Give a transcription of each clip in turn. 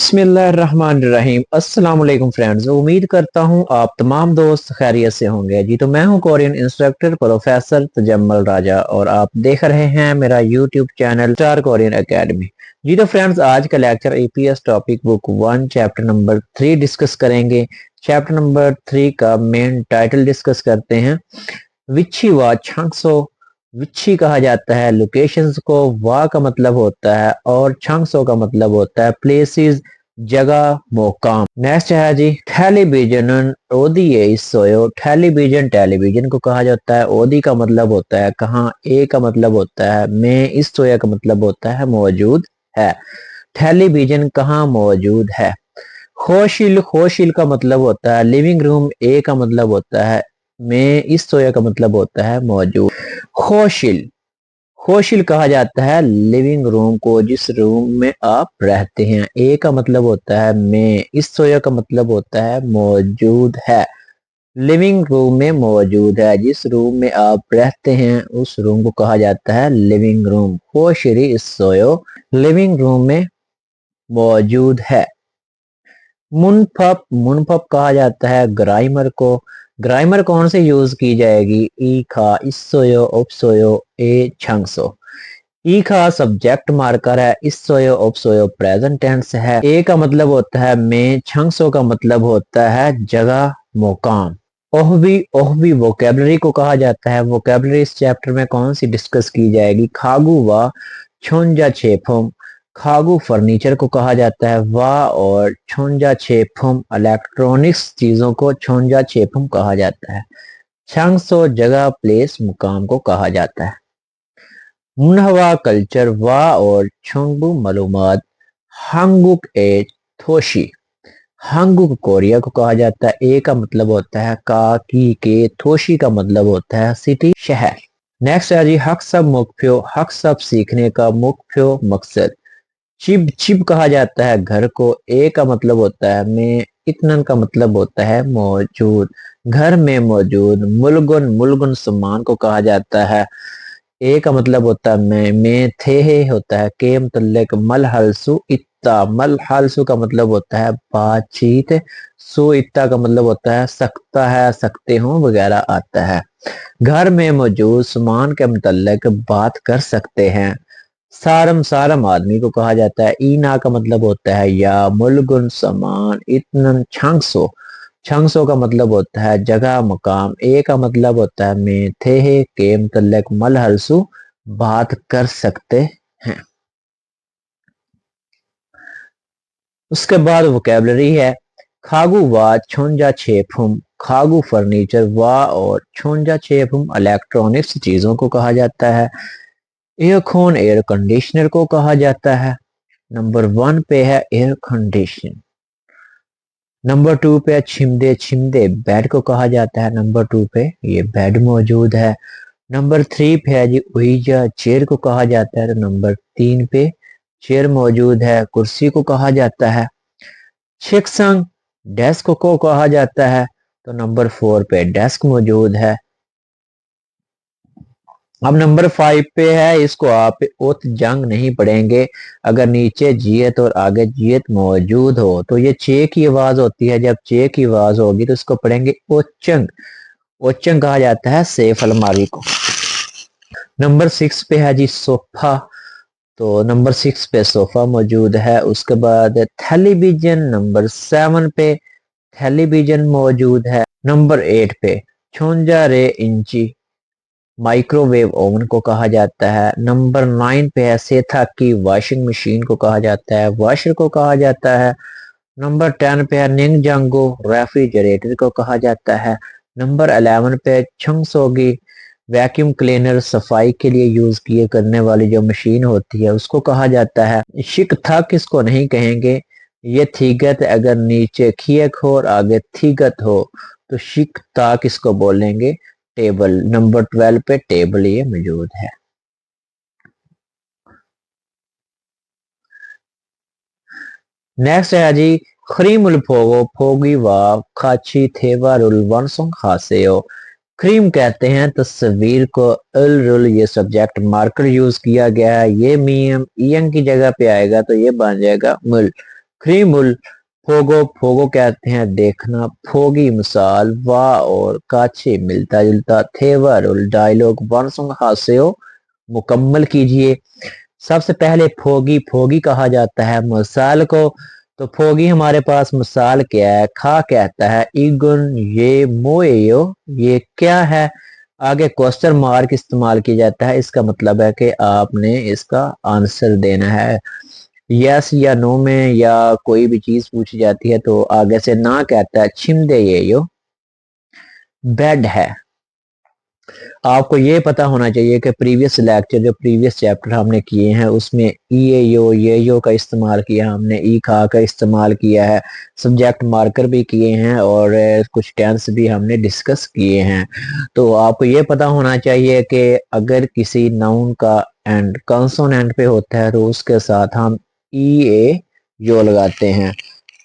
बिस्मिल्लाहिर्रहमानिर्रहीम। अस्सलाम वालेकुम फ्रेंड्स, उम्मीद करता हूँ आप तमाम दोस्त खैरियत से होंगे। जी तो मैं हूँ Korean instructor professor Tajammal Raja और आप देख रहे हैं मेरा YouTube channel Star Korean Academy. जी तो फ्रेंड्स, आज का lecture EPS TOPIK book 1 chapter number 3 discuss करेंगे। चैप्टर नंबर 3 का मेन टाइटल डिस्कस करते हैं। विच्छी व छंगसो। विच्छी कहा जाता है लोकेशंस को, वा का मतलब होता है और छंगसो का मतलब होता है प्लेसेस, जगह, मोकाम। नेक्स्ट है जी टेलीविजन ओदिए इसोयो। टेलीविजन टेलीविजन को कहा जाता है। ओदी का मतलब होता है कहाँ, ए का मतलब होता है में, इसोया का मतलब होता है मौजूद है। टेलीविजन कहाँ मौजूद है। खोशिल खोशिल का मतलब होता है लिविंग रूम, ए का मतलब होता है में, इस सोया का मतलब होता है मौजूद। खोशिल खोशिल कहा जाता है लिविंग रूम को जिस रूम में आप रहते हैं। ए का मतलब होता है में, इस सोया का मतलब होता है मौजूद है। लिविंग रूम में मौजूद है, जिस रूम में आप रहते हैं उस रूम को कहा जाता है लिविंग रूम। खोशिरी इस सोयो लिविंग रूम में मौजूद है। मुनफप मुनफप कहा जाता है ग्रामर को। ग्रामर कौन से यूज की जाएगी। ई खा, इसोयो, उपसोयो, ए छंगसो। ई खा सब्जेक्ट मार्कर है, इसोयो उपसोयो प्रेजेंट टेंस है। ए का मतलब होता है में, छंगसो का मतलब होता है जगह, मोकाम। ओहबी वोकेबलरी को कहा जाता है। वोकेबलरी इस चैप्टर में कौन सी डिस्कस की जाएगी। खागू व छोंजा छेफुम। खागू फर्नीचर को कहा जाता है। वा और छोंजा छेफुम इलेक्ट्रॉनिक्स चीजों को छोंजा छेफुम कहा जाता है। छांगसो जगह, प्लेस, मुकाम को कहा जाता है। मुनहवा कल्चर, वा और छोंगबू मालूमात। हांगुक ए थोशी। हांगुक कोरिया को कहा जाता है। ए का मतलब होता है का, की, के। थोशी का मतलब होता है सिटी, शहर। नेक्स्ट है जी हक सब मुख्यो। हक सब सीखने का, मुख्यो मकसद। चिब चिब कहा जाता है घर को। ए का मतलब होता है में, इतनन का मतलब होता है मौजूद, घर में मौजूद। मुलगुन मुलगुन सामान को कहा जाता है। ए का मतलब होता है में थे होता है के मुतल्लिक। मल हलसु इत्ता। मल हलसु का मतलब होता है बातचीत। सु इत्ता का मतलब होता है सकता है, सकते हो वगैरह आता है। घर में मौजूद सामान के मुतल्लिक बात कर सकते हैं। सारम सारम आदमी को कहा जाता है। ईना का मतलब होता है या, मुलगुन सामान, इतनन छंगसो। छंगसो का मतलब होता है जगह, मकाम। ए का मतलब होता है में, थे के मुतल्लिक। मल हलसु बात कर सकते हैं। उसके बाद वोकेबलरी है। खागू वा छोंजा छेफुम। खागू फर्नीचर, वा और छोंजा छेफुम इलेक्ट्रॉनिक्स चीजों को कहा जाता है। एयरकॉन एयर कंडीशनर को कहा जाता है। नंबर 1 पे है एयर कंडीशन। नंबर 2 पे है छिमदे। छिमदे बेड को कहा जाता है। नंबर 2 पे ये बेड मौजूद है। नंबर 3 पे है जी उइजा। चेयर को कहा जाता है। तो नंबर 3 पे चेयर मौजूद है। कुर्सी को कहा जाता है। शिक्षण डेस्क को कहा जाता है। तो नंबर 4 पे डेस्क मौजूद है। अब नंबर 5 पे है, इसको आप उत जंग नहीं पढ़ेंगे। अगर नीचे जियत और आगे जियत मौजूद हो तो ये चे की आवाज होती है। जब चे की आवाज होगी तो इसको पढ़ेंगे ओचंग। ओचंग कहा जाता है सेफ अलमारी को। नंबर 6 पे है जी सोफा। तो नंबर 6 पे सोफा मौजूद है। उसके बाद टेलीविजन नंबर 7 पे टेलीविजन मौजूद है। नंबर 8 पे छोंजा रे इंची। माइक्रोवेव ओवन को कहा जाता है। नंबर 9 पे है सेथा की वॉशिंग मशीन को कहा जाता है। वॉशर को कहा जाता है। नंबर 10 पे है निंग जांगो रेफ्रिजरेटर को कहा जाता है। नंबर 11 पे छंगसोगी वैक्यूम क्लीनर, सफाई के लिए यूज किए करने वाली जो मशीन होती है उसको कहा जाता है। शिक था किसको नहीं कहेंगे, ये थीगत अगर नीचे खियक हो और आगे थीगत हो तो शिक था किसको बोलेंगे, टेबल। नंबर 12 पे टेबल ये मौजूद है। नेक्स्ट है जी खरीमुल फोगो। फोगी वा खाची थेवा रुल वनसोंग हासेयो। क्रीम कहते हैं तस्वीर को। अल रुल ये सब्जेक्ट मार्कर यूज किया गया है। ये मीम ईयंग की जगह पे आएगा तो ये बन जाएगा मुल। क्रीमुल, फोगो, फोगो कहते हैं देखना, फोगी मिसाल, वाह और काछे मिलता जुलता, थेवरुल डायलॉग, वंसुंग हास्यो मुकम्मल कीजिए। सबसे पहले फोगी, फोगी कहा जाता है मिसाल को। तो फोगी हमारे पास मिसाल क्या है? खा कहता है इगुन ये मोएयो, ये क्या है? आगे क्वेश्चन मार्क इस्तेमाल किया जाता है, इसका मतलब है कि आपने इसका आंसर देना है। यस या नो में या कोई भी चीज पूछी जाती है तो आगे से ना कहता है छिमदे ये यो बेड है। आपको ये पता होना चाहिए कि प्रीवियस लेक्चर जो प्रीवियस चैप्टर हमने किए हैं उसमें ये यो का इस्तेमाल किया, हमने ई खा का इस्तेमाल किया है, सब्जेक्ट मार्कर भी किए हैं और कुछ टेंस भी हमने डिस्कस किए हैं। तो आपको ये पता होना चाहिए कि अगर किसी नाउन का एंड कंसोनेंट पे होता है तो उसके साथ हम ई ए यो लगाते हैं।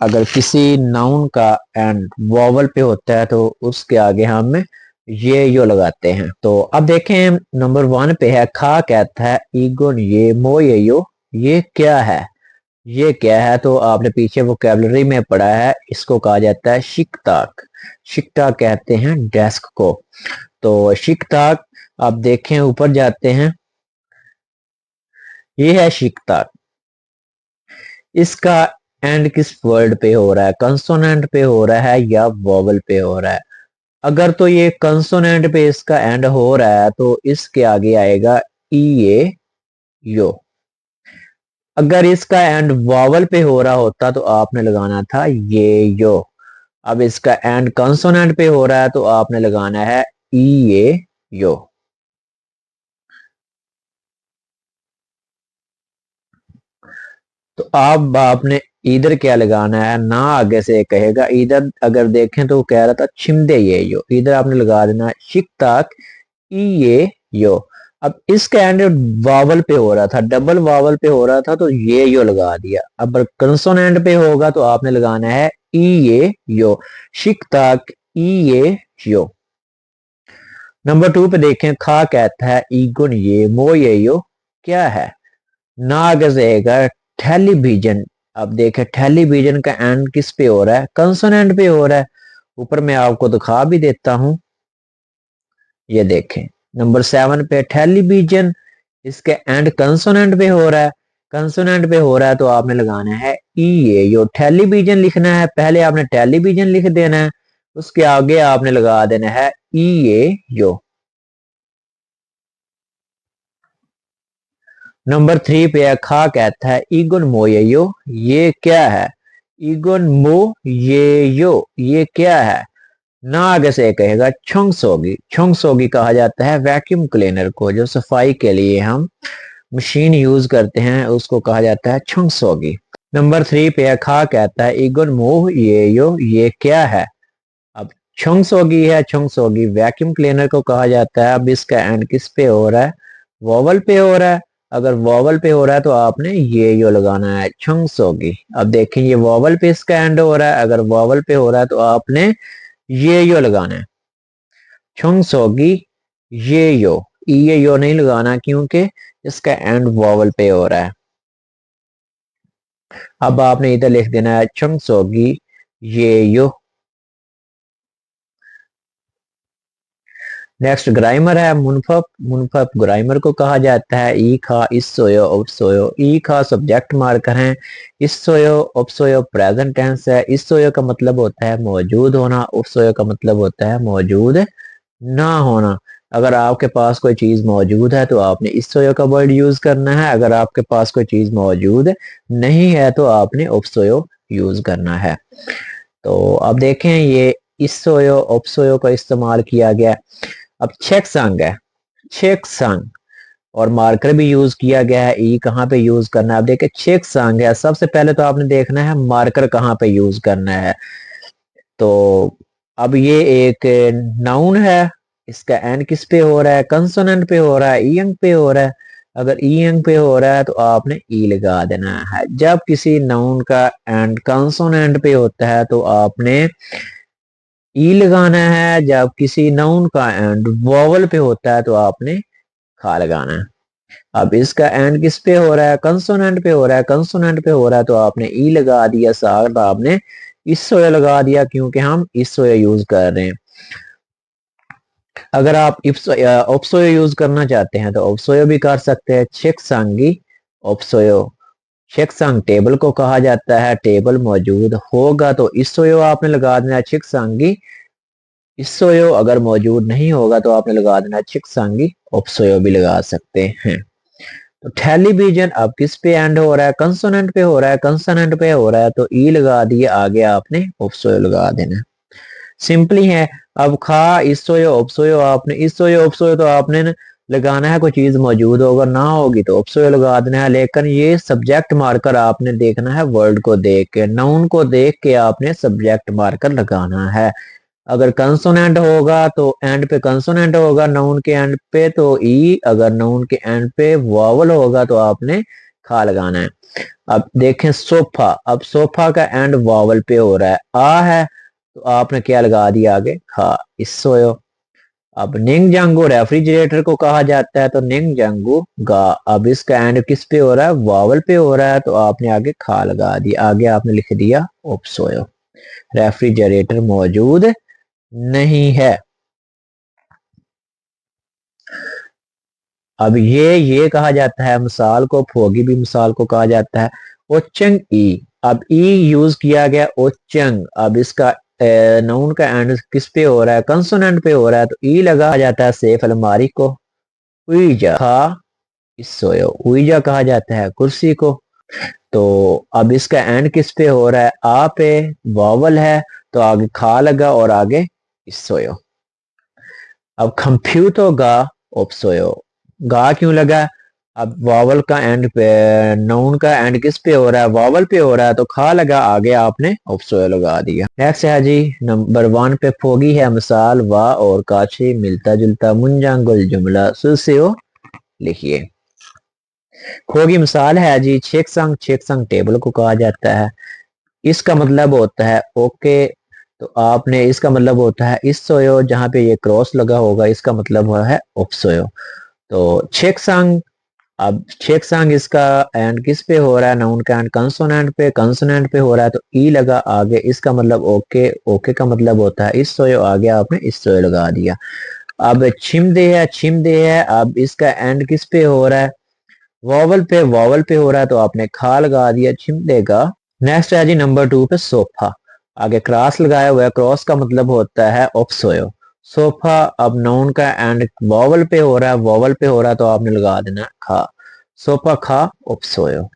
अगर किसी नाउन का एंड वॉवल पे होता है तो उसके आगे हम ये यो लगाते हैं। तो अब देखें नंबर 1 पे है खा कहता है ईगोन ये मो ये यो, ये क्या है? ये क्या है? तो आपने पीछे वोकैबुलरी में पढ़ा है, इसको कहा जाता है शिकताक। शिकताक कहते हैं डेस्क को। तो शिकताक, आप देखें ऊपर जाते हैं, ये है शिकताक। इसका एंड किस वर्ड पे हो रहा है? कंसोनेंट पे हो रहा है या वोवल पे हो रहा है? अगर तो ये कंसोनेंट पे इसका एंड हो रहा है तो इसके आगे आएगा ई ए यो। अगर इसका एंड वावल पे हो रहा होता तो आपने लगाना था ये यो। अब इसका एंड कंसोनेंट पे हो रहा है तो आपने लगाना है ई ए यो। तो अब आपने इधर क्या लगाना है? ना आगे से कहेगा, इधर अगर देखें तो कह रहा था छिमदे ये यो, इधर आपने लगा देना शिकताक ई ये यो। अब इसका एंड वावल पे हो रहा था, डबल वावल पे हो रहा था तो ये यो लगा दिया। अब कंसोनेंट पे होगा तो आपने लगाना है ई ये यो। शिकताक ई ये यो। नंबर 2 पे देखें, खा कहता है ईगुन ये मो ये यो, क्या है? नाग रहेगा टेलीविजन। अब देखें टेलीविजन का एंड किस पे हो रहा है? कंसोनेंट पे हो रहा है। ऊपर मैं आपको दिखा भी देता हूं, ये देखें नंबर 7 पे टेलीविजन, इसके एंड कंसोनेंट पे हो रहा है। कंसोनेंट पे हो रहा है तो आपने लगाना है ई ए यो। टेलीविजन लिखना है, पहले आपने टेलीविजन लिख देना है, उसके आगे आपने लगा देना है ई ए यो। नंबर 3 पे है खा कहता है ईगुन मो ये यो, ये क्या है? ईगुन मो ये यो, ये क्या है? ना आगे से कहेगा छोंगसोगी। छोंगसोगी कहा जाता है वैक्यूम क्लीनर को, जो सफाई के लिए हम मशीन यूज करते हैं उसको कहा जाता है छोंगसोगी। नंबर 3 पे है खा कहता है इगुन मोह ये यो, ये क्या है? अब छोंगसोगी है, छोंगसोगी वैक्यूम क्लीनर को कहा जाता है। अब इसका एंड किस पे हो रहा है? वॉवल पे हो रहा है। अगर वॉवल पे हो रहा है तो आपने ये यो लगाना है छोंगसोगी। अब देखें ये वॉवल पे इसका एंड हो रहा है, अगर वॉवल पे हो रहा है तो आपने ये यो लगाना है छोंगसोगी ये यो। ये यो नहीं लगाना क्योंकि इसका एंड वॉवल पे हो रहा है। अब आपने इधर लिख देना है छोंगसोगी ये यो। नेक्स्ट ग्रामर है मुनफप। मुनफप ग्रामर को कहा जाता है ई खा इस सोयो उप सोयो। ई खा सब्जेक्ट मार्कर हैं, इस सोयो उप सोयो प्रेजेंट टेंस है। इस सोयो का मतलब होता है मौजूद होना, उप सोयो का मतलब होता है मौजूद ना होना। अगर आपके पास कोई चीज मौजूद है तो आपने इस सोयो का वर्ड यूज करना है, अगर आपके पास कोई चीज मौजूद नहीं है तो आपने उप सोयो यूज करना है। तो अब देखें ये इस सोयो उप सोयो का इस्तेमाल किया गया। अब चेक संग है, चेक संग और मार्कर भी यूज किया गया है। ई कहाँ पे यूज करना है? अब देखिए चेक संग है, सबसे पहले तो आपने देखना है मार्कर कहाँ पे यूज करना है। तो अब ये एक नाउन है, इसका एंड किस पे हो रहा है? कंसोनेंट पे हो रहा है, ईयंग पे हो रहा है। अगर ईयंग पे हो रहा है तो आपने ई लगा देना है। जब किसी नाउन का एंड कंसोनेंट पे होता है तो आपने ई लगाना है, जब किसी नाउन का एंड वॉवल पे होता है तो आपने खा लगाना है। अब इसका एंड किस पे हो रहा है, कंसोनेंट पे हो रहा है, कंसोनेंट पे हो रहा है तो आपने ई लगा दिया, साथ आपने इसोयो लगा दिया क्योंकि हम इसोयो यूज कर रहे हैं। अगर आप ऑप्सोयो यूज करना चाहते हैं तो ऑप्सोयो भी कर सकते हैं। चेकसांगी ऑप्सोयो, चेकसांग टेबल को कहा जाता है, टेबल मौजूद होगा तो इसोयो आपने लगा देना चेकसांगी इसोयो, अगर मौजूद नहीं होगा तो आपने लगा देना चेकसांगी ऑप्सोयो भी लगा सकते हैं। तो टेलीविजन अब किस पे एंड हो रहा है, कंसोनेंट पे हो रहा है, कंसोनेंट पे हो रहा है तो ई लगा दिए, आगे आपने ऑप्सोयो लगा देना। सिंपली है। अब खा इसोयो ऑप्सोयो, आपने इसोयो ऑप्सोयो तो आपने लगाना है, कोई चीज मौजूद होगा, ना होगी तो ऑप्सोयो लगा देना है। लेकिन ये सब्जेक्ट मार्कर आपने देखना है वर्ड को देख के, नाउन को देख के आपने सब्जेक्ट मार्कर लगाना है। अगर कंसोनेंट होगा तो एंड पे कंसोनेंट होगा, नाउन के एंड पे तो ई, अगर नाउन के एंड पे वावल होगा तो आपने खा लगाना है। अब देखें सोफा, अब सोफा का एंड वावल पे हो रहा है, आ है तो आपने क्या लगा दिया आगे, खा इसोयो। अब निंग जांगू रेफ्रिजरेटर को कहा जाता है तो निंग जांगू गा, अब इसका एंड किस पे हो रहा है, वावल पे हो रहा है तो आपने आगे खा लगा दिया, आगे आपने लिख दिया ओप्सोयो। रेफ्रिजरेटर मौजूद नहीं है। अब ये कहा जाता है मिसाल को, फोगी भी मिसाल को कहा जाता है। ओचंग ई, अब ई यूज किया गया ओचंग, अब इसका नाउन का एंड किस पे हो रहा है, कंसोनेंट पे हो रहा है तो ई लगा जाता है सेफ अलमारी को। उईजा खा सोयो, उईजा कहा जाता है कुर्सी को। तो अब इसका एंड किस पे हो रहा है, आ पे, वावल है तो आगे खा लगा और आगे सोयो। अब कंप्यूटर गा ओप्सोयो, गा क्यों लगा, अब वावल का एंड पे, नाउन का एंड किस पे हो रहा है, वावल पे हो रहा है तो खा लगा, आगे आपने ओप्सोयो लगा दिया। नेक्स्ट है जी नंबर 1 पे फोगी है मिसाल, वाह और काछी मिलता जुलता मुंजांगुल जुमला सुसियो लिखिए। फोगी मिसाल है जी चेकसंग, चेकसंग टेबल को कहा जाता है, इसका मतलब होता है ओके, तो आपने इसका मतलब होता है इस सोयो, जहां पे ये क्रॉस लगा होगा इसका मतलब हुआ है उपसोयो। तो चेकसंग, अब चेकसंग इसका एंड किस पे हो रहा है, नाउन का एंड कंसोनेंट पे, कंसोनेंट पे हो रहा है तो ई लगा आगे, इसका मतलब ओके, ओके का मतलब होता है इस सोयो, आगे आपने इस सोयो लगा दिया। अब छिमदे है, छिमदे है, अब इसका एंड किस पे हो रहा है, वॉवल पे, वॉवल पे हो रहा है तो आपने खा लगा दिया छिमदे का। नेक्स्ट है जी नंबर 2 पे सोफा, आगे क्रॉस लगाया हुआ है, क्रॉस का मतलब होता है ऑप्सोयो। सोफा, अब नाउन का एंड वॉवल पे हो रहा है, वॉवल पे हो रहा है तो आपने लगा देना खा, सोफा खा ऑप्सोयो।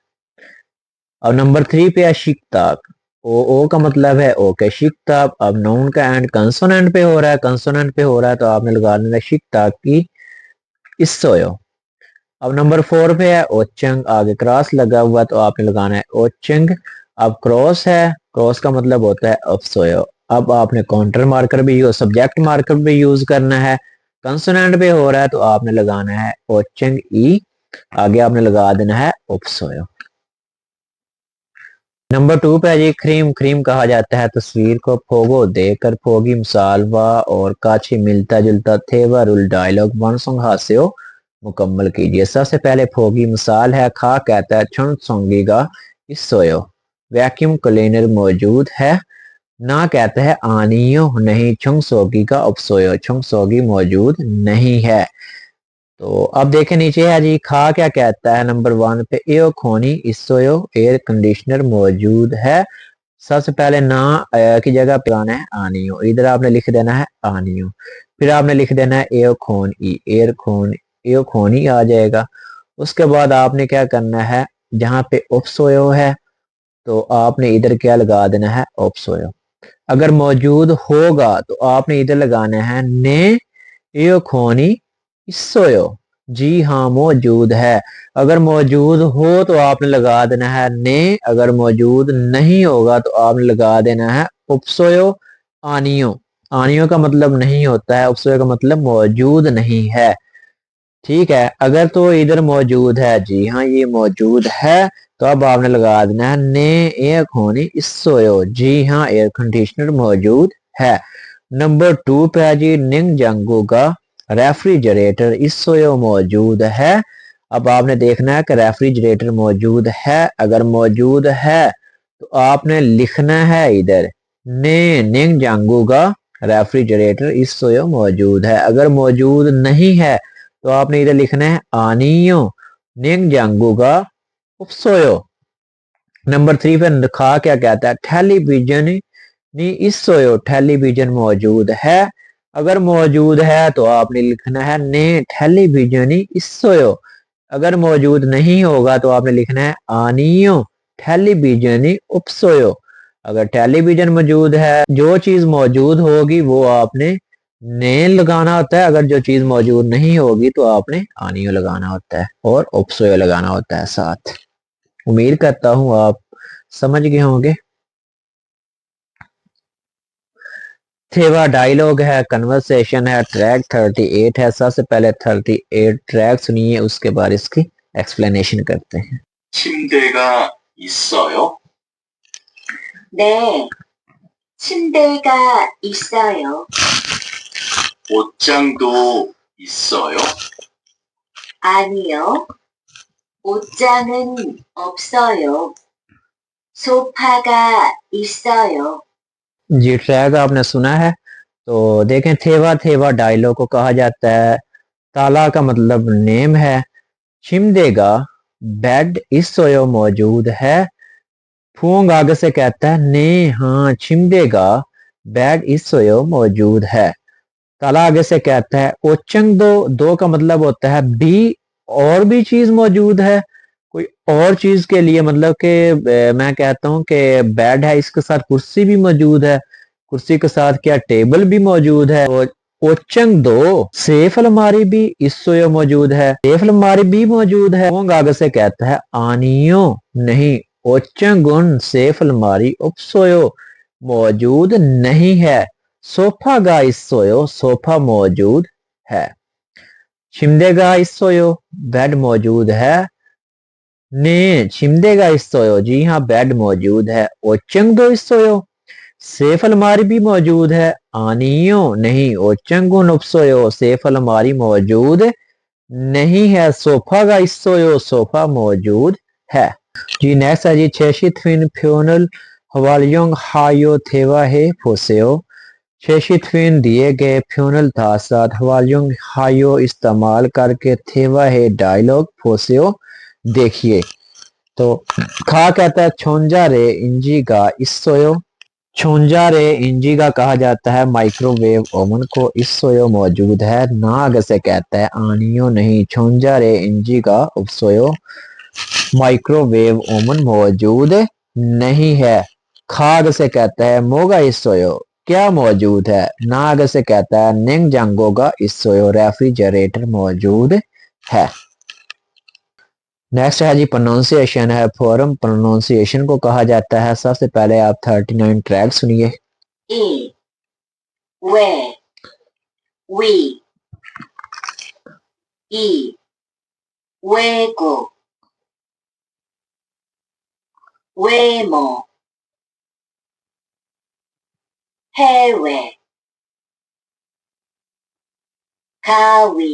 अब नंबर 3 पे है शिकताक, ओ का मतलब है ओके, शिकताक, अब नाउन का एंड कंसोनेंट पे हो रहा है, कंसोनेंट पे हो रहा है तो आपने लगा देना शिकताक की इसोयो। अब नंबर 4 पे है ओचंग, आगे क्रॉस लगा हुआ तो आपने लगाना है ओचंग। अब क्रॉस है, क्रॉस का मतलब होता है अफसोयो। अब आपने काउंटर मार्कर भी यूज, सब्जेक्ट मार्कर भी यूज करना है, कंसोनेंट पे हो रहा है तो आपने लगाना है ओचंग ई, आगे आपने लगा देना है उपसोयो। नंबर 2 पे है जी क्रीम, क्रीम कहा जाता है तस्वीर को, फोगो देकर, फोगी मिसाल, वाह और काछी मिलता जुलता थे, रुल डायलॉग वन सॉन्ग हास्यो मुकम्मल कीजिए। सबसे पहले फोगी मिसाल है, खा कहता है छुन सोंगीगा इस सोयो, वैक्यूम क्लीनर मौजूद है, ना कहता है आनियो नहीं छुंग सोगी का अब सोयो, छुंग सोगी मौजूद नहीं है। तो अब देखें नीचे है जी, खा क्या कहता है नंबर 1 पे, एयो खोनी इसोयो एयर कंडीशनर मौजूद है। सबसे पहले ना की जगह पे आना है आनियो, इधर आपने लिख देना है आनियो, फिर आपने लिख देना है एयो खोन ई, एयर खोन, एयो खोनी आ जाएगा। उसके बाद आपने क्या करना है, जहाँ पे उपसोयो है तो आपने इधर क्या लगा देना है उपसोयो। अगर मौजूद होगा तो आपने इधर लगाना है ने एयो खोनी सोयो, जी हाँ मौजूद है। अगर मौजूद हो तो आपने लगा देना है ने, अगर मौजूद नहीं होगा तो आपने लगा देना है उपसोयो आनियो, आनियो का मतलब नहीं होता है, उपसोयो का मतलब मौजूद नहीं है। ठीक है, अगर तो इधर मौजूद है, जी हाँ ये मौजूद है, तो अब आपने लगा देना है ने एयर खोनी सोयो, जी हाँ एयर कंडीशनर मौजूद है। नंबर 2 पे है जी निंग जंगू का रेफ्रिजरेटर इसोयो मौजूद है। अब आपने देखना है कि रेफ्रिजरेटर मौजूद है। अगर मौजूद है तो आपने लिखना है इधर ने निंग जांगूगा रेफ्रिजरेटर इस सोयो मौजूद है। अगर मौजूद नहीं है तो आपने इधर लिखना है आनियो निंग जांगूगा उपसोयो। नंबर 3 पे खा क्या कहता है, टेलीविजन नी इस सोयो टेलीविजन मौजूद है। अगर मौजूद है तो आपने लिखना है ने टेलीविजन इस सोयो। अगर मौजूद नहीं होगा तो आपने लिखना है आनियो टेलीविजन उपसोयो। अगर टेलीविजन मौजूद है, जो चीज मौजूद होगी वो आपने ने लगाना होता है। अगर जो चीज मौजूद नहीं होगी तो आपने आनियो लगाना होता है और उपसोयो लगाना होता है साथ। उम्मीद करता हूँ आप समझ गए होंगे। थेवा डायलॉग है, कन्वर्सेशन है, ट्रैक 38 है। सबसे पहले 38 ट्रैक सुनिए, उसके बाद इसकी एक्सप्लेनेशन करते हैं। 침대가 있어요? 네, 침대가 있어요. 옷장도 있어요? 아니요, 옷장은 없어요. सोफा가 있어요. जी ट्रैक आपने सुना है। तो देखें, थेवा थेवा डायलॉग को कहा जाता है। ताला का मतलब नेम है। छिमदेगा बेड इस सोयो मौजूद है। फूंग आगे से कहता है ने हाँ छिमदेगा बेड इस सोयो मौजूद है। ताला आगे से कहता है ओचंग दो, दो का मतलब होता है भी, और भी चीज मौजूद है। कोई और चीज के लिए मतलब कि मैं कहता हूँ कि बेड है, इसके साथ कुर्सी भी मौजूद है। कुर्सी के साथ क्या टेबल भी मौजूद है। और ओचंग दो सेफ अलमारी भी इस सोयो मौजूद है। सेफ अलमारी भी मौजूद है। ओंग आगे से कहता है आनियो नहीं ओचंगुन सेफ अलमारी उपसोयो मौजूद नहीं है। सोफा गा इस सोयो सोफा मौजूद है। छिमदेगा इस सोयो बेड मौजूद है। ने छिमदेगा इस सोयो जी हाँ बेड मौजूद है। ओचंग दो इस सोयो सेफ अलमारी भी मौजूद है। आनियो नहीं ओचंगुन उपसोयो सेफ अलमारी मौजूद नहीं है। सोफा का इस सोयो सोफा मौजूद है। जी नेक्स्ट है जी छेशित फिन फ्यूनल हवालियोंग हायो थेवा है फोसेओ। छेशित फिन दिए गए फ्यूनल था साथ हवालियोंग हायो इस्तेमाल करके थेवा है डायलॉग फोसेओ देखिए। तो खा कहता है छोंजा रे इंजी का इस सोयो। छोंजा रे इंजी का कहा जाता है माइक्रोवेव ओवन को। इस सोयो मौजूद है। नाग से कहता है आनियो नहीं छोंजा रे इंजी का उपसोयो माइक्रोवेव ओवन मौजूद नहीं है। खाग से कहता है मोगा इस सोयो क्या मौजूद है। नाग से कहता है निंग जांगोगा इस सोयो रेफ्रिजरेटर मौजूद है। नेक्स्ट है जी प्रोनाउंसिएशन है। फॉरम प्रोनाउंसिएशन को कहा जाता है। सबसे पहले आप 39 ट्रैक सुनिए। 이, 왜, 위, 이, 외국, 외모, 해외, 가위,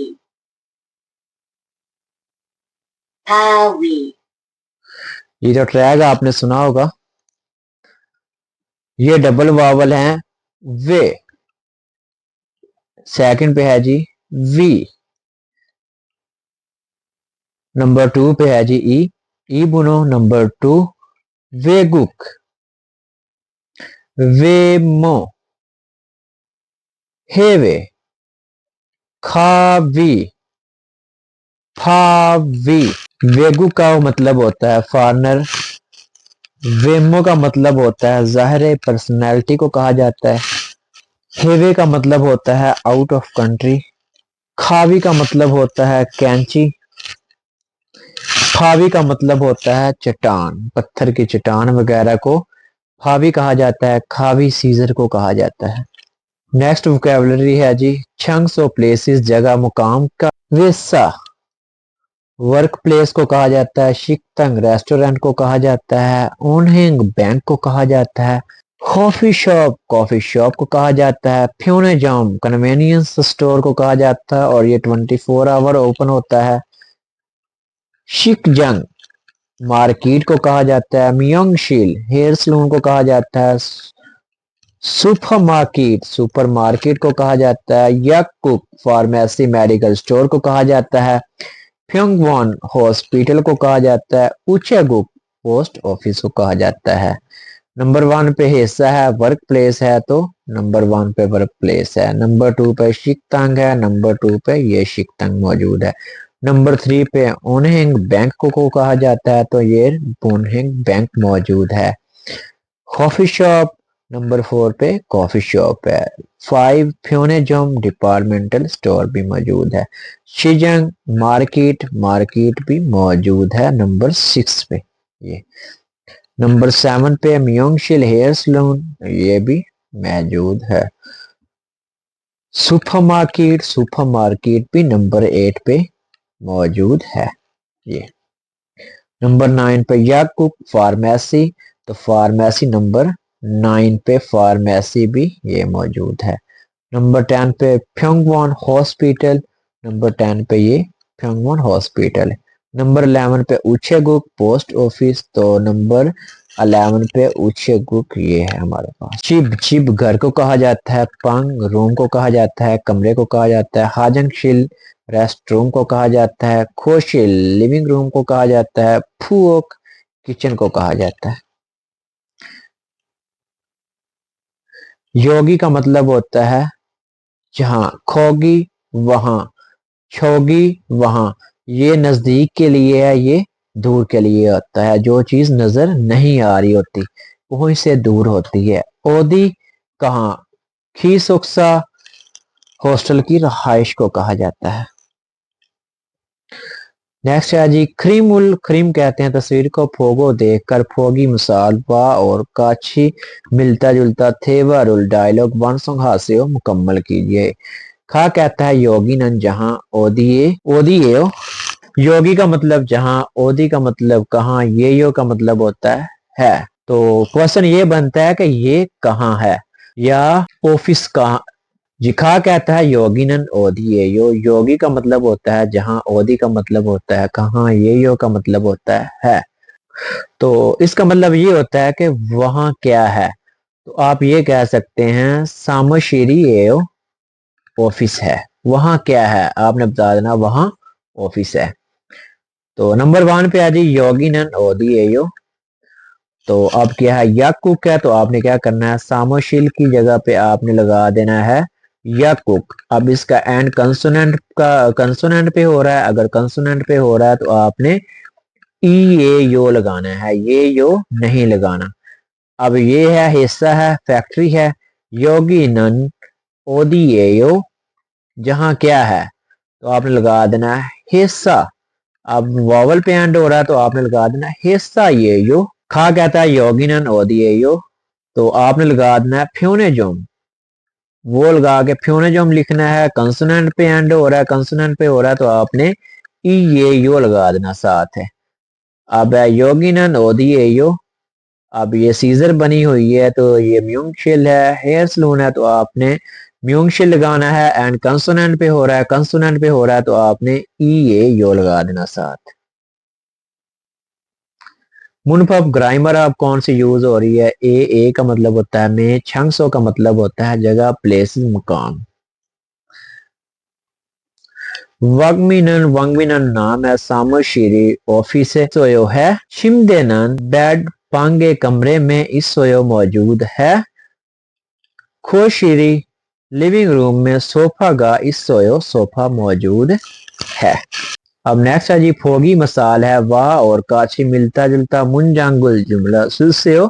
바위। ये जो ट्रैक आपने सुना होगा, ये डबल वावल हैं वे। सेकंड पे है जी वी। नंबर 2 पे है जी ई बुनो। नंबर 2 वेगुक वेमो हेवे खावी फावी। वेगु का मतलब होता है फॉरनर। वेमो का मतलब होता है ज़ाहिर पर्सनैलिटी को कहा जाता है। हेवे का मतलब होता है आउट ऑफ कंट्री। खावी का मतलब होता है कैंची। फावी का मतलब होता है चट्टान, पत्थर की चट्टान वगैरह को फावी कहा जाता है। खावी सीजर को कहा जाता है। नेक्स्ट वोकैबुलरी है जी चंक्स ऑफ प्लेसेस जगह मुकाम का। वेसा वर्क प्लेस को कहा जाता है। शिकतंग रेस्टोरेंट को कहा जाता है। ओनहेंग बैंक को कहा जाता है। कॉफी शॉप को कहा जाता है। फ्यूने जाम कन्वेनियंस स्टोर को कहा जाता है और ये 24 आवर ओपन होता है। शिकजंग मार्केट को कहा जाता है। मियोंगशिल हेयर सलून को कहा जाता है। सुपरमार्केट को कहा जाता है। यककुक फार्मेसी मेडिकल स्टोर को कहा जाता है। फ्योंगवॉन हॉस्पिटल को कहा जाता है। उचेगुक पोस्ट ऑफिस को कहा जाता है। नंबर 1 पे हिस्सा है, वर्क प्लेस है, तो नंबर 1 पे वर्क प्लेस है। नंबर 2 पे शिकतंग है, नंबर 2 पे ये शिकतंग मौजूद है। नंबर 3 पे ओनहिंग बैंक को कहा जाता है, तो ये बोनहिंग बैंक मौजूद है। कॉफी शॉप नंबर 4 पे कॉफी शॉप है। 5 फ्योनेजोम डिपार्टमेंटल स्टोर भी मौजूद है। शिजंग मार्केट भी मौजूद है नंबर 6 पे। ये नंबर 7 पे मियोंगशिल हेयर सलून ये भी मौजूद है। सुपरमार्केट भी नंबर 8 पे मौजूद है। ये नंबर 9 पे याकुक फार्मेसी, तो फार्मेसी नंबर 9 पे फार्मेसी भी ये मौजूद है। नंबर 10 पे फ्योंगवॉन हॉस्पिटल, नंबर 10 पे ये फ्योंगवॉन हॉस्पिटल है। नंबर 11 पे उचेगुक पोस्ट ऑफिस, तो नंबर 11 पे उचेगुक ये है हमारे पास। चिब घर को कहा जाता है। पंग रूम को कहा जाता है, कमरे को कहा जाता है। हाजंगशिल रेस्ट रूम को कहा जाता है। खोशिल लिविंग रूम को कहा जाता है। फुओक किचन को कहा जाता है। योगी का मतलब होता है जहां, खोगी वहां, छोगी वहां। ये नजदीक के लिए है, ये दूर के लिए होता है। जो चीज नजर नहीं आ रही होती वो इससे दूर होती है। ओदी कहाँ, खीसुक्सा हॉस्टल की रहाइश को कहा जाता है। नेक्स्ट है जी क्रीमुल, क्रीम कहते हैं तस्वीर को फोगो देखकर। फोगी मिसाल बा और काछी मिलता जुलता थे वरुल डायलॉग वन सॉन्ग हास्य मुकम्मल कीजिए। खा कहता है योगी नन जहां, ओदिए ओदिए योगी का मतलब जहां, ओदी का मतलब कहाँ, ये यो का मतलब होता है। तो क्वेश्चन ये बनता है कि ये कहाँ है या ऑफिस कहाँ। जिखा कहता है योगिनन ओदी यो, योगी का मतलब होता है जहां, ओदी का मतलब होता है कहाँ, ये यो का मतलब होता है। तो इसका मतलब ये होता है कि वहां क्या है। तो आप ये कह सकते हैं सामोशीरी एयो ऑफिस है। वहां क्या है आपने बता देना, वहां ऑफिस है। तो नंबर 1 पे आ जी योगिनन ओदी एयो। तो अब क्या है याकुक है, तो आपने क्या करना है सामोशील की जगह पे आपने लगा देना है याकुक। अब इसका एंड कंसोनेंट का कंसोनेंट पे हो रहा है, अगर कंसोनेंट पे हो रहा है तो आपने ई ए यो लगाना है, ये यो नहीं लगाना। अब ये है हिस्सा है, फैक्ट्री है। योगी नन ओदी ए यो जहां क्या है, तो आपने लगा देना है हिस्सा। अब वॉवल पे एंड हो रहा है तो आपने लगा देना हिस्सा ये यो। खा कहता है योगिनन ओदी ए यो, तो आपने लगा देना है फ्यूनेजोम। वो लगा के फ्यूनेजोम लिखना है। कंसोनेंट पे एंड हो रहा है, कंसोनेंट पे हो रहा है तो आपने ई ये यो लगा देना साथ है। अब है योगिनन ओदी ए यो। अब ये सीजर बनी हुई है तो ये म्यूंगशिल है। हेयर सलून है तो आपने म्यूंगशिल लगाना है। एंड कंसोनेंट पे हो रहा है, कंसोनेंट पे हो रहा है तो आपने ई ए यो लगा देना साथ। मुनफब ग्रामर अब कौन सी यूज हो रही है। ए का मतलब होता है मैं, छंगसो का मतलब होता है जगह, प्लेस, मकाम। वंगमिनन नाम है, सामोशीरी ऑफिस है, सोयो है। शिमदेनन बेड पांगे कमरे में इस सोयो मौजूद है। खोशीरी लिविंग रूम में सोफा गा इस सोयो सोफा मौजूद है। अब नेक्स्ट है जी फोगी मसाल है। वाह और काछी मिलता जुलता मुंजांगुल जुमला सुलसेओ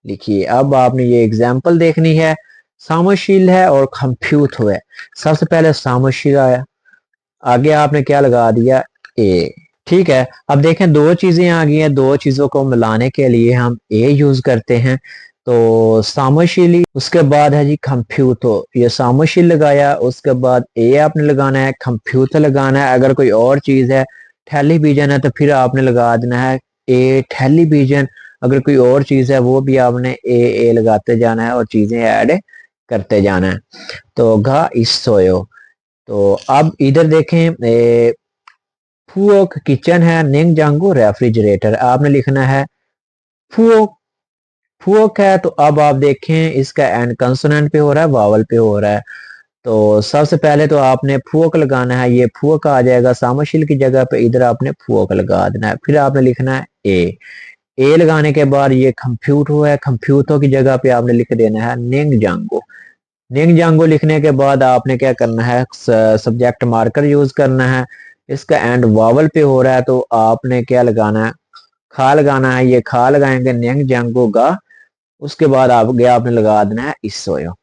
लिखिए। अब आपने ये एग्जाम्पल देखनी है। सामोशील है और कंप्यूट हुए। सबसे पहले सामोशील आया, आगे आपने क्या लगा दिया ए। ठीक है, अब देखें दो चीजें आ गई हैं, दो चीजों को मिलाने के लिए हम ए यूज करते हैं। तो सामोशीली, उसके बाद है जी कंप्यूटो। ये सामोशील लगाया, उसके बाद ए आपने लगाना है, कंप्यूटर लगाना है। अगर कोई और चीज है, टेलीविजन है, तो फिर आपने लगा देना है ए टेलीविजन। अगर कोई और चीज है वो भी आपने ए लगाते जाना है और चीजें ऐड करते जाना है। तो गा इस सोयो। तो अब इधर देखें फुओक किचन है, निंग जांगो रेफ्रिजरेटर। आपने लिखना है फुओक। फुओक है तो अब आप देखें इसका एंड कंसोनेंट पे हो रहा है, वावल पे हो रहा है। तो सबसे पहले तो आपने फुओक लगाना है, ये फुओक आ जाएगा सामोशील की जगह पे, इधर आपने फुओक लगा देना है। फिर आपने लिखना है ए लगाने के बाद ये कंप्यूट हुआ है, कंप्यूटो की जगह पे आपने लिख देना है निंग जांगो। निंग जांगो लिखने के बाद आपने क्या करना है, सब्जेक्ट मार्कर यूज करना है। इसका एंड वावल पे हो रहा है तो आपने क्या लगाना है, खा लगाना है। ये खा लगाएंगे निंग जांगो गा। उसके बाद आपने लगा देना है इसोयो।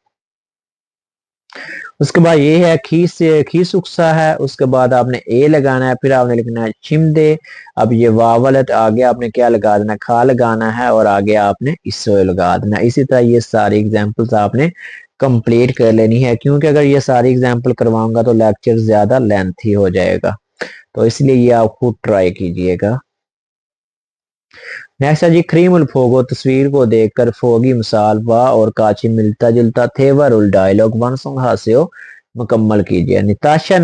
उसके बाद ये है खीस उकसा है। उसके बाद आपने ए लगाना है, फिर आपने लिखना है चिमदे। अब ये वावल है तो आगे आपने क्या लगा देना, खा लगाना है और आगे आपने इसो लगा देना। इसी तरह ये सारी एग्जांपल्स आपने कंप्लीट कर लेनी है, क्योंकि अगर ये सारी एग्जांपल करवाऊंगा तो लेक्चर ज्यादा लेंथी हो जाएगा, तो इसलिए ये आप खुद ट्राई कीजिएगा। नेक्स्ट है जी क्रीमुल फोगो। तस्वीर को देखकर फोगी मिसाल वाह और काची मिलता जुलता थे वरुल डायलॉग वन सॉन्ग हास्यो मुकम्मल कीजिए। निताशा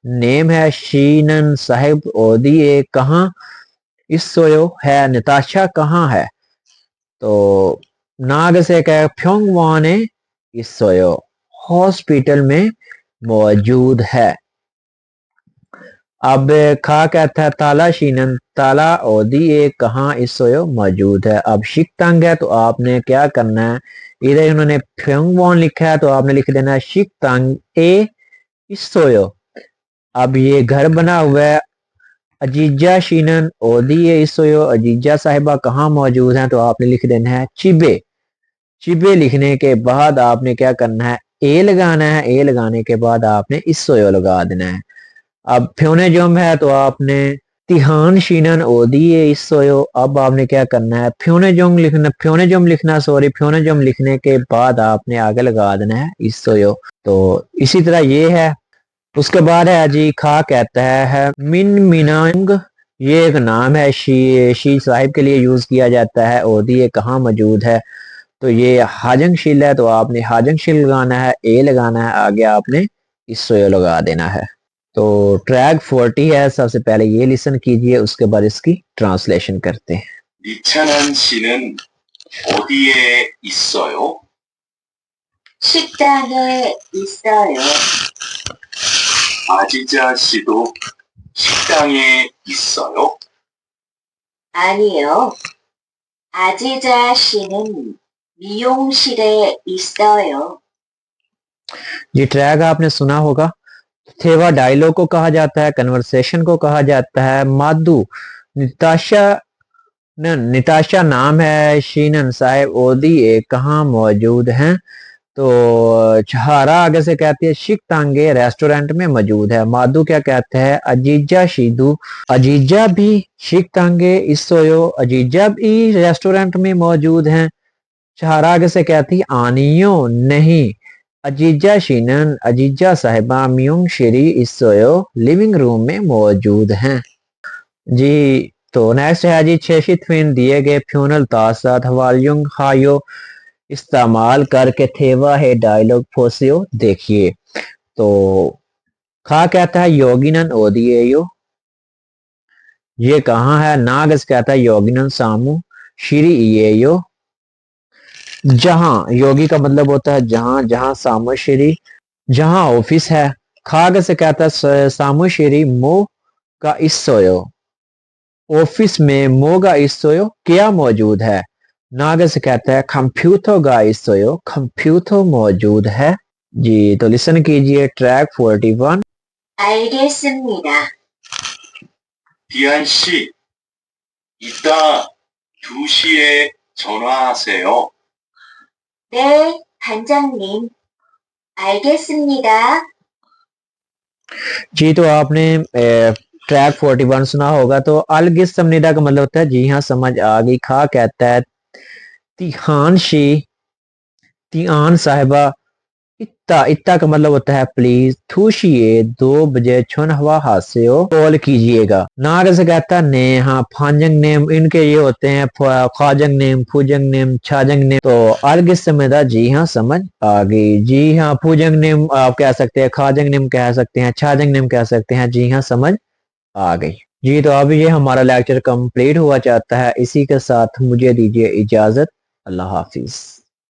नेम है, शीनन साहिब ओदी ए कहाँ इसोयो है, निताशा कहाँ है। तो नाग से कह फ्योंगवाने इसोयो हॉस्पिटल में मौजूद है। अब खा कहता है ताला शीनन ताला ओदी ए कहाँ इसोयो मौजूद है। अब शिकतांग है तो आपने क्या करना है, इधर इन्होंने फ्योंगवॉन लिखा है तो आपने लिख देना है शिकतांग ए इसोयो। अब ये घर बना हुआ है, अजीजा शीनन ओदी ए इसोयो, अजीजा साहिबा कहाँ मौजूद हैं, तो आपने लिख देना है चिबे। चिबे लिखने के बाद आपने क्या करना है, ए लगाना है। ए लगाने के बाद आपने इसोयो लगा देना है। अब फ्योनेजम है तो आपने तिहान शीनन ओदिए इसोयो। अब आपने क्या करना है, फ्योनेजम लिखना फ्योनेजम लिखने के बाद आपने आगे लगा देना है इसोयो। तो इसी तरह ये है। उसके बाद है जी खा कहता है मिन मिनांग, ये एक नाम है, शी साहिब के लिए यूज किया जाता है। ओदिए कहाँ मौजूद है, तो ये हाजंग शिल है तो आपने हाजंग शिल लगाना है, ए लगाना है, आगे आपने इसोयो लगा देना है। तो ट्रैक 40 है, सबसे पहले ये लिसन कीजिए, उसके बाद इसकी ट्रांसलेशन करते हैं। 니찬한 씨는 어디에 있어요? 식당에 있어요. 아지자 씨도 식당에 있어요? 아니요. 아지자 씨는 미용실에 있어요. ये ट्रैक आपने सुना होगा। थेवा डायलॉग को कहा जाता है, कन्वर्सेशन को कहा जाता है। मादू निताशा नाम है, शीनन साहिब ओदी ए कहाँ मौजूद हैं, तो छहारा आगे से कहती है शिक तांगे रेस्टोरेंट में मौजूद है। मादू क्या कहते हैं, अजीजा शीदू अजीजा भी शिक तांगे इसोयो, अजीजा भी रेस्टोरेंट में मौजूद हैं। छहारा आगे से कहती आनियो नहीं, अजीजा शीनन अजीजा साहिबा म्यूंग शेरी इसोयो लिविंग रूम में मौजूद हैं जी। तो नेक्स्ट है जी छेशितविन दिए गए फ्यूनल तासात हवालयुंग हायो इस्तेमाल करके थेवा है डायलॉग फोसियो देखिए। तो खा कहता है योगिनन ओदिएयो, ये कहाँ है। नागस कहता है योगिनन सामू श्री इएयो, जहां योगी का मतलब होता है जहां, जहां सामोश्री जहां ऑफिस है। खाग से कहता है सामोश्री मो का इसोयो, ऑफिस में मोगा इसोयो क्या मौजूद है। नाग से कहता है कंप्यूटर गा इसोयो, कंप्यूटर मौजूद है जी। तो लिसन कीजिए ट्रैक 41। 알겠습니다. 디안 씨, 이따 2시에 전화하세요. 네, 반장님. 알겠습니다. जी तो आपने ट्रैक 41 सुना होगा। तो अलगिस समनिदा का मतलब होता है जी हाँ समझ आ गई। खा कहता है तिहान शी तिहान साहिबा इत्ता इत्ता का मतलब होता है प्लीज। थूशिए 2 बजे छुनहवा हास्यो कॉल कीजिएगा। ना कैसे कहता है ने, हाँ फांजंग नेम इनके ये होते हैं खाजंग नेम, फूजंग नेम, छाजंग नेम। तो अर्ग समेदा जी हाँ समझ आ गई। जी हाँ फूजंग नेम आप कह सकते हैं, खाजंग नेम कह सकते हैं, छाजंग नेम कह सकते हैं। जी हाँ समझ आ गई। जी तो अब ये हमारा लेक्चर कंप्लीट हुआ चाहता है। इसी के साथ मुझे दीजिए इजाजत। अल्लाह हाफिज।